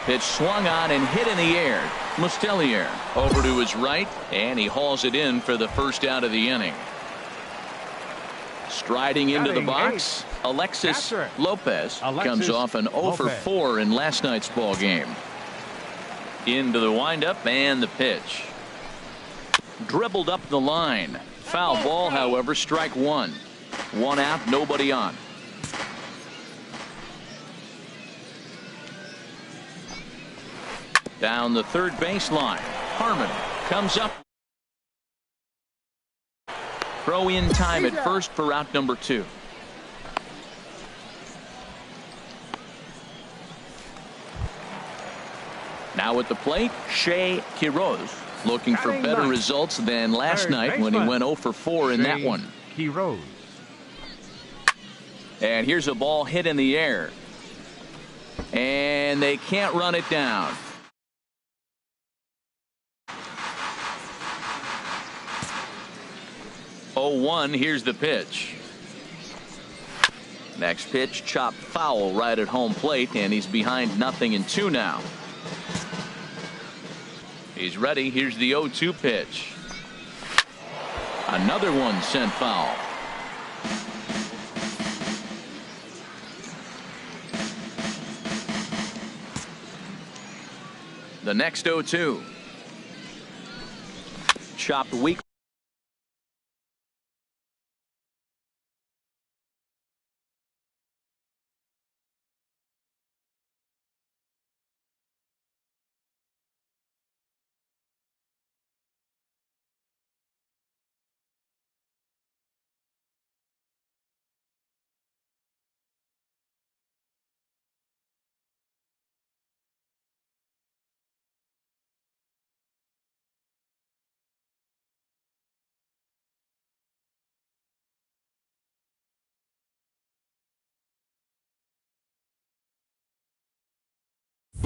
Pitch swung on and hit in the air. Mustellier over to his right, and he hauls it in for the first out of the inning. Striding into the box, Alexis Lopez comes off an 0 for 4 in last night's ball game. Into the windup and the pitch. Dribbled up the line. Foul ball, however, strike one. One out, nobody on. Down the third baseline. Harmon comes up. Throw in time at first for out number 2. Now at the plate, Shea Quiroz, looking for better results than last night when he went 0 for 4 in that one. Quiroz. And here's a ball hit in the air. And they can't run it down. 0-1, here's the pitch. Next pitch, chopped foul right at home plate, and he's behind 0-2 now. He's ready. Here's the 0-2 pitch. Another one sent foul. The next 0-2. Chopped weak.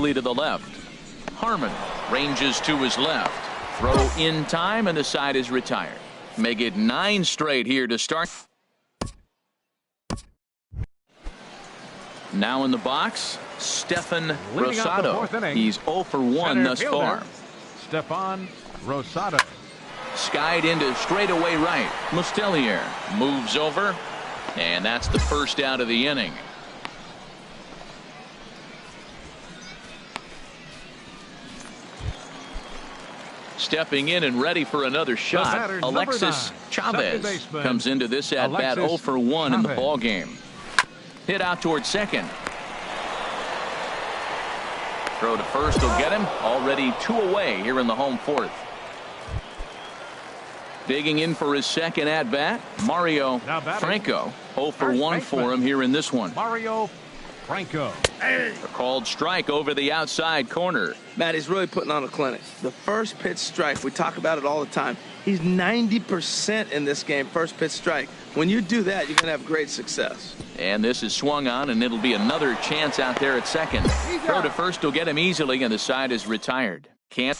To the left. Harmon ranges to his left. Throw in time, and the side is retired. Make it 9 straight here to start. Now in the box, Stefan Rosado. He's 0 for 1 thus far. Stefan Rosado. Skied into straightaway right. Mustellier moves over, and that's the first out of the inning. Stepping in and ready for another shot, Alexis Chavez comes into this at bat 0 for 1 in the ball game. Hit out towards second. Throw to first will get him. Already 2 away here in the home fourth. Digging in for his second at bat, Mario Franco. 0 for 1 for him here in this one. Mario Franco. A called strike over the outside corner. Matt, he's really putting on a clinic. The first pitch strike, we talk about it all the time. He's 90% in this game, first pitch strike. When you do that, you're going to have great success. And this is swung on, and it'll be another chance out there at second. Throw to first will get him easily, and the side is retired. Can't.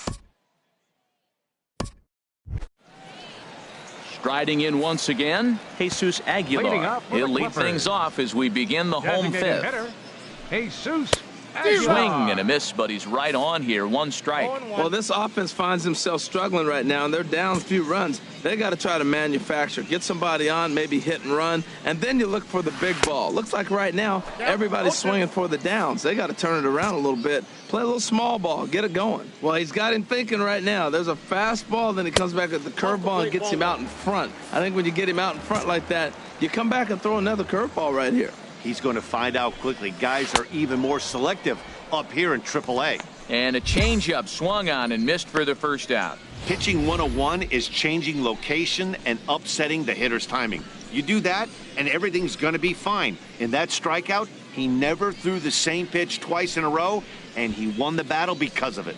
Striding in once again, Jesus Aguilar. He'll lead things off as we begin the home fifth. Jesus Swing and a miss, but he's right on here. 1 strike. Well, this offense finds themselves struggling right now, and they're down a few runs. They got to try to manufacture, get somebody on, maybe hit and run, and then you look for the big ball. Looks like right now everybody's swinging for the downs. They got to turn it around a little bit, play a little small ball, get it going. Well, he's got him thinking right now. There's a fastball, then he comes back at the curveball and gets him out in front. I think when you get him out in front like that, you come back and throw another curveball right here. He's going to find out quickly. Guys are even more selective up here in AAA. And a changeup swung on and missed for the first out. Pitching 101 is changing location and upsetting the hitter's timing. You do that, and everything's going to be fine. In that strikeout, he never threw the same pitch twice in a row, and he won the battle because of it.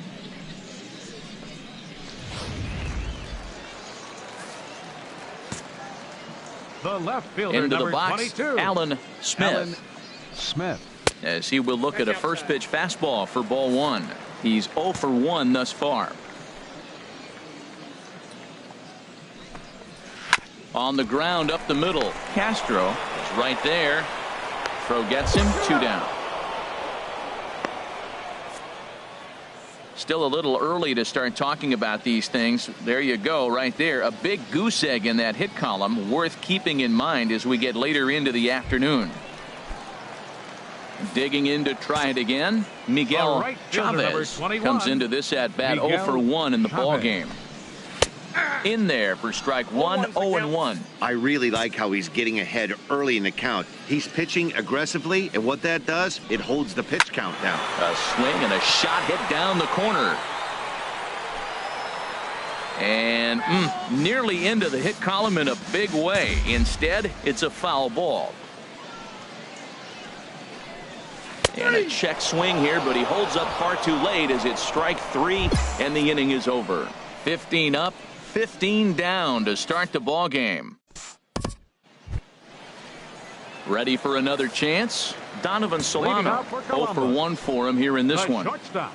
The left fielder, into number the box, 22. Alan Smith. As he will look at a first pitch fastball for ball 1. He's 0 for 1 thus far. On the ground up the middle, Castro is right there. Throw gets him, 2 down. Still a little early to start talking about these things. There you go, right there. A big goose egg in that hit column, worth keeping in mind as we get later into the afternoon. Digging in to try it again, Miguel right fielder, Chavez 21, comes into this at-bat 0 for 1 in the ball game. In there for strike one, 0-1. I really like how he's getting ahead early in the count. He's pitching aggressively, and what that does, it holds the pitch count down. A swing and a shot hit down the corner. And nearly into the hit column in a big way. Instead, it's a foul ball. And a check swing here, but he holds up far too late as it's strike 3, and the inning is over. 15 up, 15 down to start the ball game. Ready for another chance? Donovan Solano. 0 for 1 for him here in this one. Shortstop,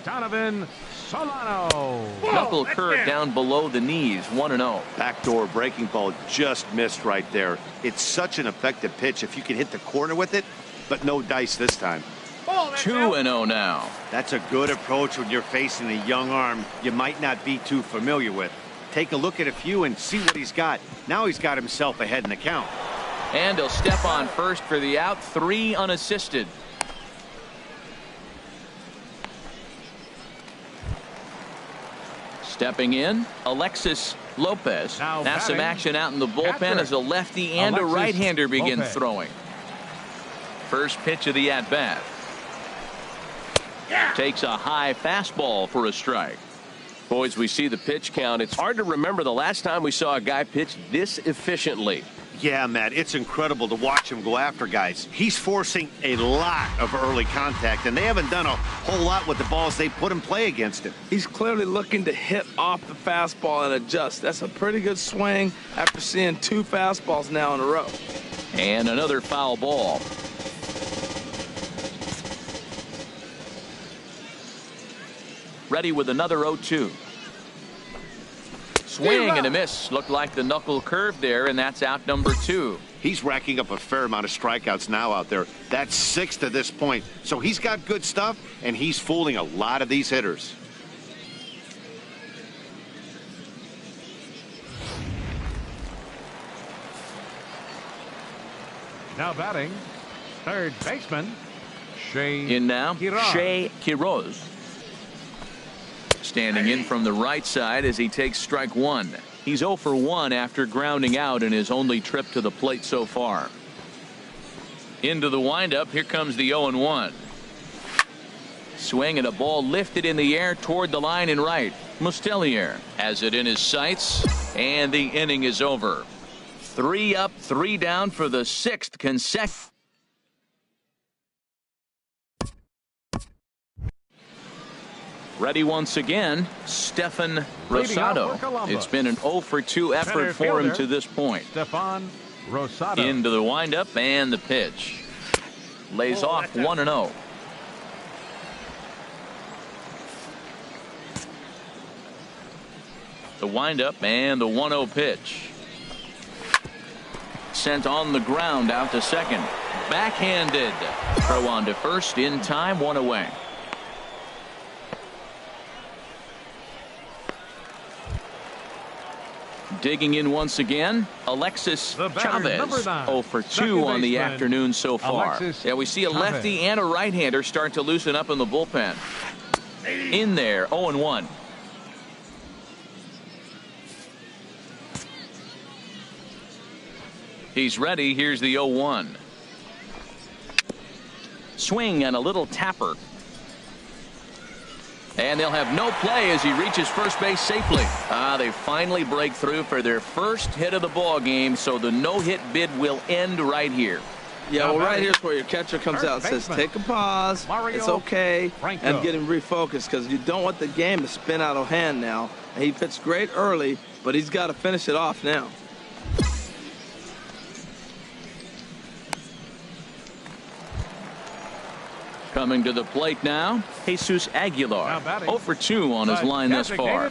Donovan Solano. Knuckle curve down below the knees, 1-0. Backdoor breaking ball just missed right there. It's such an effective pitch if you can hit the corner with it, but no dice this time. 2-0 now. That's a good approach when you're facing a young arm you might not be too familiar with. Take a look at a few and see what he's got. Now he's got himself ahead in the count. And he'll step on first for the out, 3 unassisted. Stepping in, Alexis Lopez. Now That's some batting, action out in the bullpen Patrick. as a lefty and Alexis a right-hander begins Lopez. throwing. First pitch of the at-bat. Takes a high fastball for a strike. Boys, we see the pitch count. It's hard to remember the last time we saw a guy pitch this efficiently. Yeah, Matt, it's incredible to watch him go after guys. He's forcing a lot of early contact, and they haven't done a whole lot with the balls they put in play against him. He's clearly looking to hit off the fastball and adjust. That's a pretty good swing after seeing 2 fastballs now in a row. And another foul ball. Ready with another 0-2. Swing and a miss. Looked like the knuckle curve there, and that's out number 2. He's racking up a fair amount of strikeouts now out there. That's 6 to this point. So he's got good stuff, and he's fooling a lot of these hitters. Now batting, third baseman, Shea In now, Quiroz. Shea Quiroz. Standing in from the right side as he takes strike 1. He's 0 for 1 after grounding out in his only trip to the plate so far. Into the windup. Here comes the 0-1. Swing and a ball lifted in the air toward the line and right. Mustelier has it in his sights, and the inning is over. 3 up, 3 down for the 6th consecutive. Ready once again, Stefan Rosado. It's been an 0 for 2 effort for him to this point. Stefan Rosado. Into the windup and the pitch. Lays off 1-0. The windup and the 1-0 pitch. Sent on the ground out to second. Backhanded. Throw on to first in time, 1 away. Digging in once again, Alexis Chavez. 0 for 2 on the afternoon so far. Yeah, we see a lefty and a right-hander start to loosen up in the bullpen. In there, 0-1. He's ready. Here's the 0-1. Swing and a little tapper. And they'll have no play as he reaches first base safely. They finally break through for their first hit of the ball game, so the no-hit bid will end right here. Yeah, well, right here's where your catcher comes out and says, take a pause, it's okay, and get him refocused, because you don't want the game to spin out of hand now. And he pitched great early, but he's got to finish it off now. Coming to the plate now, Jesus Aguilar. 0 for 2 on his line thus far.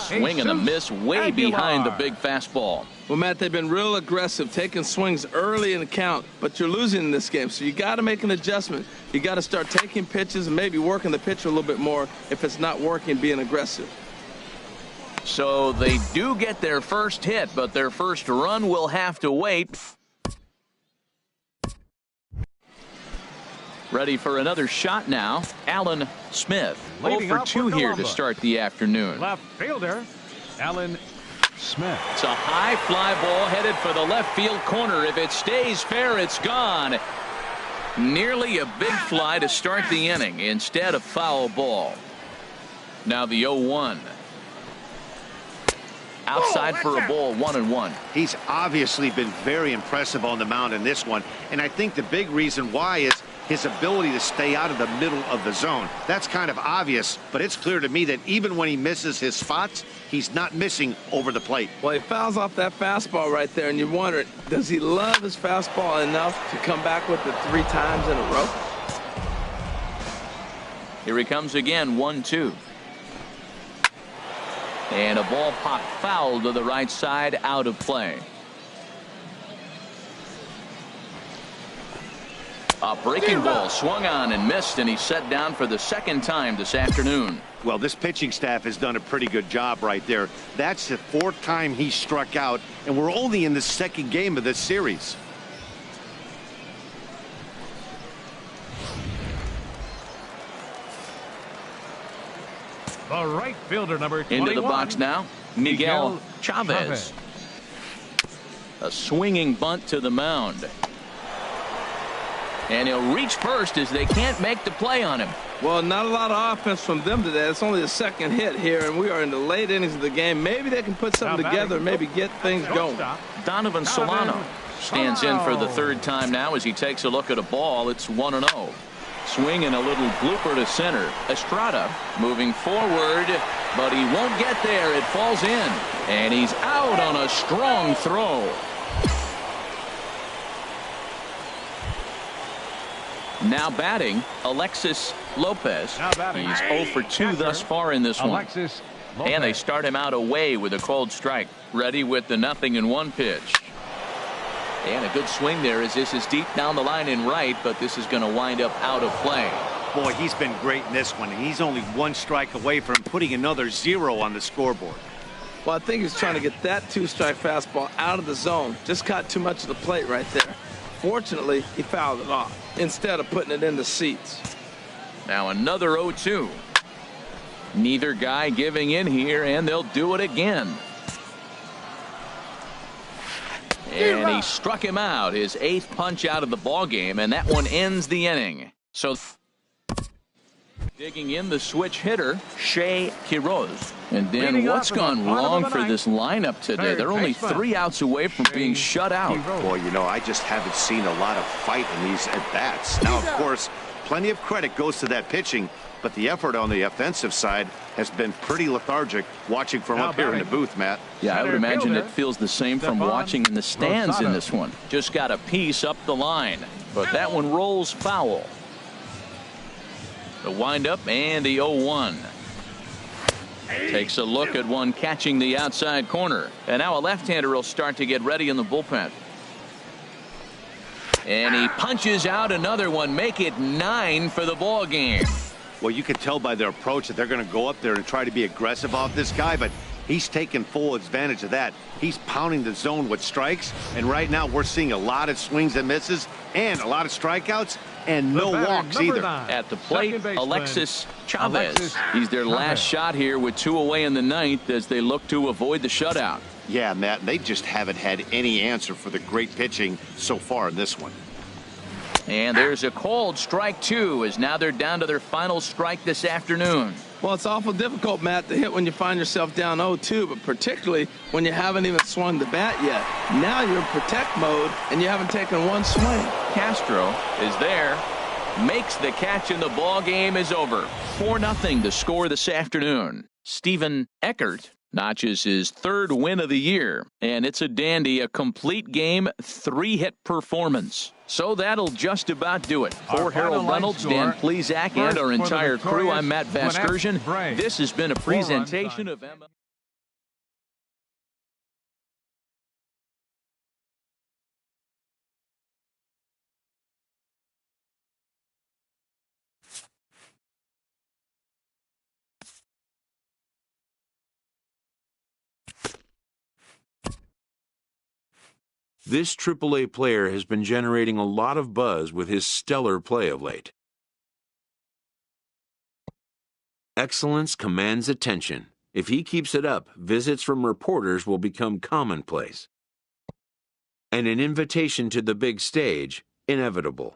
Swing and a miss way behind the big fastball. Well, Matt, they've been real aggressive, taking swings early in the count, but you're losing in this game, so you got to make an adjustment. You got to start taking pitches and maybe working the pitcher a little bit more if it's not working, being aggressive. So they do get their first hit, but their first run will have to wait. Ready for another shot now, Alan Smith. 0 for 2 here to start the afternoon. Left fielder, Alan Smith. It's a high fly ball headed for the left field corner. If it stays fair, it's gone. Nearly a big fly to start the inning. Instead, a foul ball. Now the 0-1. Outside for a ball, 1-1. He's obviously been very impressive on the mound in this one, and I think the big reason why is his ability to stay out of the middle of the zone. That's kind of obvious, but it's clear to me that even when he misses his spots, he's not missing over the plate. Well, he fouls off that fastball right there, and you wonder, does he love his fastball enough to come back with it 3 times in a row? Here he comes again, 1-2. And a ball popped foul to the right side, out of play. A breaking ball swung on and missed, and he's set down for the second time this afternoon. Well, this pitching staff has done a pretty good job right there. That's the 4th time he struck out, and we're only in the 2nd game of this series. The right fielder, number 21. Into the box now, Miguel Chavez. A swinging bunt to the mound. And he'll reach first as they can't make the play on him. Well, not a lot of offense from them today. It's only the 2nd hit here, and we are in the late innings of the game. Maybe they can put something together, maybe get things going. Donovan Solano stands in for the 3rd time now as he takes a look at a ball. It's 1-0. Swing and a little blooper to center. Estrada moving forward, but he won't get there. It falls in, and he's out on a strong throw. Now batting, Alexis Lopez. He's 0 for 2 thus far in this one. And they start him out away with a cold strike. Ready with the 0-1 pitch. And a good swing there as this is deep down the line in right, but this is going to wind up out of play. Boy, he's been great in this one, and he's only 1 strike away from putting another 0 on the scoreboard. Well, I think he's trying to get that 2-strike fastball out of the zone. Just caught too much of the plate right there. Fortunately, he fouled it off instead of putting it in the seats. Now another 0-2. Neither guy giving in here, and they'll do it again. And he struck him out, his 8th punch out of the ball game, and that one ends the inning. So digging in the switch hitter, Shea Quiroz. And then what's gone wrong for this lineup today? They're only 3 outs away from being shut out. Boy, you know, I just haven't seen a lot of fight in these at-bats. Now, of course, plenty of credit goes to that pitching, but the effort on the offensive side has been pretty lethargic watching from up here in the booth, Matt. Yeah, I would imagine it feels the same from watching in the stands in this one. Just got a piece up the line, but that one rolls foul. The windup and the 0-1. Takes a look at one catching the outside corner. And now a left-hander will start to get ready in the bullpen. And he punches out another one, make it 9 for the ball game. Well, you can tell by their approach that they're going to go up there and try to be aggressive off this guy, but he's taking full advantage of that. He's pounding the zone with strikes, and right now we're seeing a lot of swings and misses and a lot of strikeouts and no walks either. At the plate, Alexis Chavez. He's their last shot here with 2 away in the 9th as they look to avoid the shutout. Yeah, Matt, they just haven't had any answer for the great pitching so far in this one. And there's a called strike 2 as now they're down to their final strike this afternoon. Well, it's awful difficult, Matt, to hit when you find yourself down 0-2, but particularly when you haven't even swung the bat yet. Now you're in protect mode, and you haven't taken one swing. Castro is there, makes the catch, and the ball game is over. 4-0 the score this afternoon. Stephen Eckert notches his 3rd win of the year, and it's a dandy, a complete game, 3-hit performance. So that'll just about do it. Our For Harold final Reynolds, score, Dan Plezak, and first our for the entire crew, I'm Matt victorious Vasgersian. Braves. This has been a 4 runs presentation on- of Emma. This AAA player has been generating a lot of buzz with his stellar play of late. Excellence commands attention. If he keeps it up, visits from reporters will become commonplace, and an invitation to the big stage inevitable.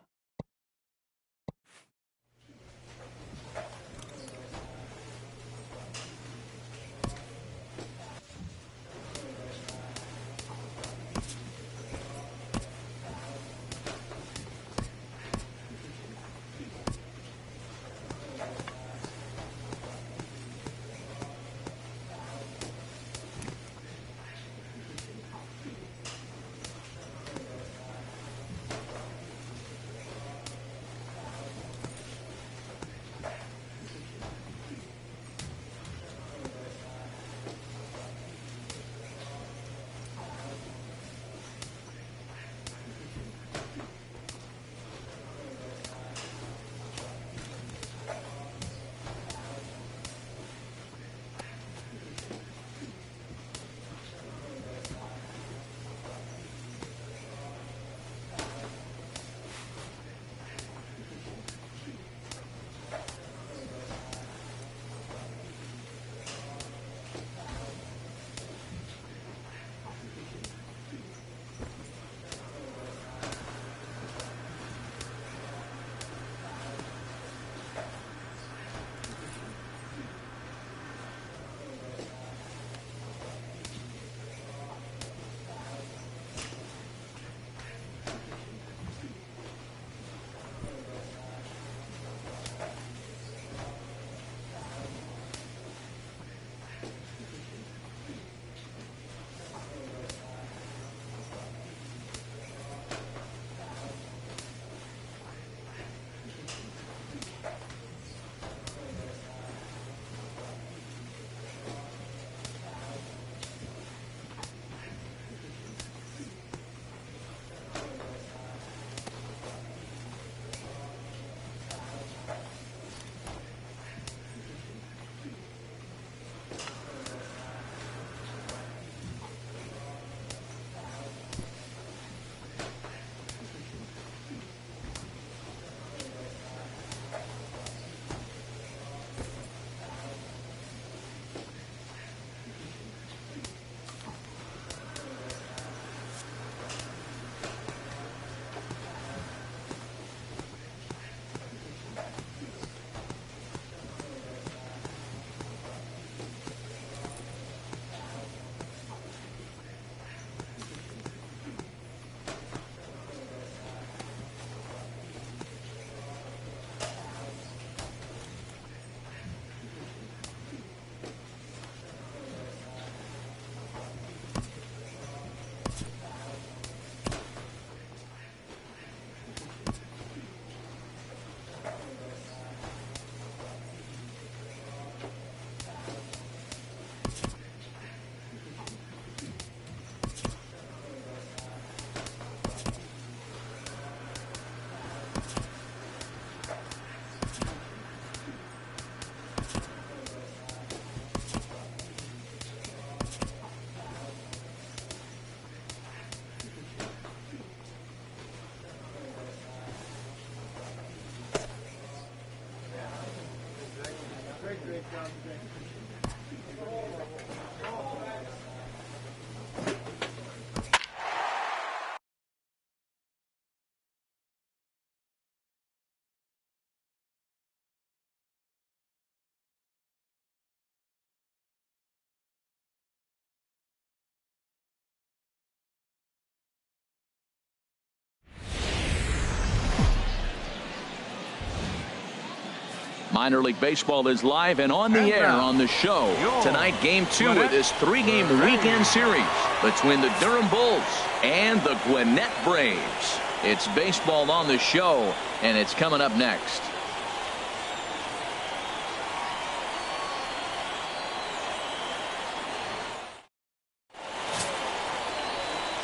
Minor League Baseball is live and on the air on the show. Tonight, Game 2 of this 3-game weekend series between the Durham Bulls and the Gwinnett Braves. It's baseball on the show, and it's coming up next.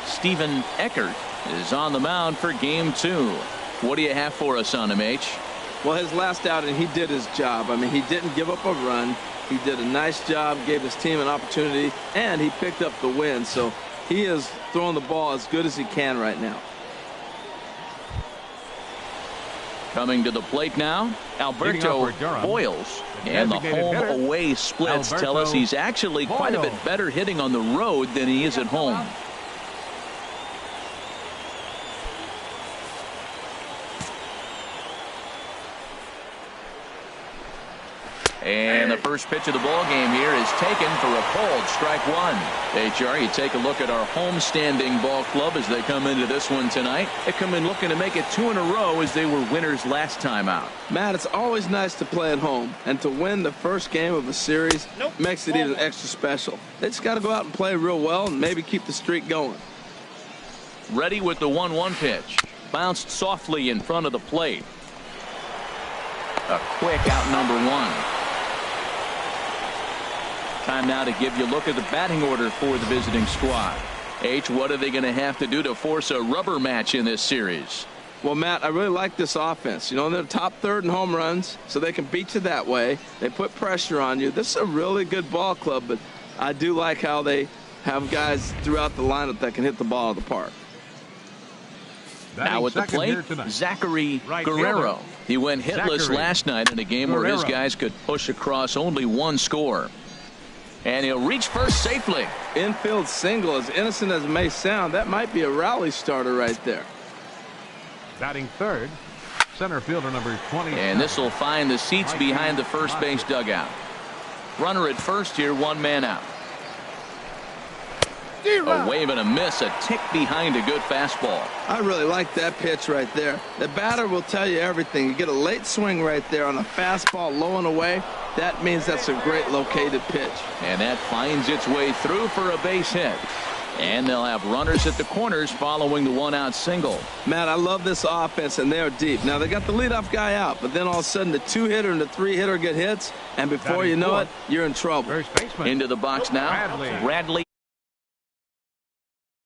Steven Eckert is on the mound for game 2. What do you have for us on him, H? Well, his last outing, he did his job. I mean, he didn't give up a run. He did a nice job, gave his team an opportunity, and he picked up the win. So he is throwing the ball as good as he can right now. Coming to the plate now, Alberto Boyles. And the home-away splits tell us he's actually quite a bit better hitting on the road than he is at home. And the first pitch of the ball game here is taken for a cold strike 1. HR, you take a look at our homestanding ball club as they come into this one tonight. They come in looking to make it 2 in a row as they were winners last time out. Matt, it's always nice to play at home, and to win the first game of a series makes it even extra special. They just got to go out and play real well and maybe keep the streak going. Ready with the 1-1 pitch. Bounced softly in front of the plate. A quick out number 1. Time now to give you a look at the batting order for the visiting squad. H, what are they going to have to do to force a rubber match in this series? Well, Matt, I really like this offense. You know, they're top third in home runs, so they can beat you that way. They put pressure on you. This is a really good ball club, but I do like how they have guys throughout the lineup that can hit the ball out of the park. Now at the plate, Zachary Guerrero. He went hitless last night in a game where his guys could push across only 1 score. And he'll reach first safely. Infield single, as innocent as it may sound, that might be a rally starter right there. Batting third, center fielder number 20. And this will find the seats behind the first base dugout. Runner at first here, 1 man out. A wave and a miss, a tick behind a good fastball. I really like that pitch right there. The batter will tell you everything. You get a late swing right there on a fastball low and away. That means that's a great located pitch. And that finds its way through for a base hit. And they'll have runners at the corners following the 1-out single. Matt, I love this offense, and they're deep. Now, they got the leadoff guy out, but then all of a sudden the 2-hitter and the 3-hitter get hits, and before you know it, you're in trouble. Into the box now, Bradley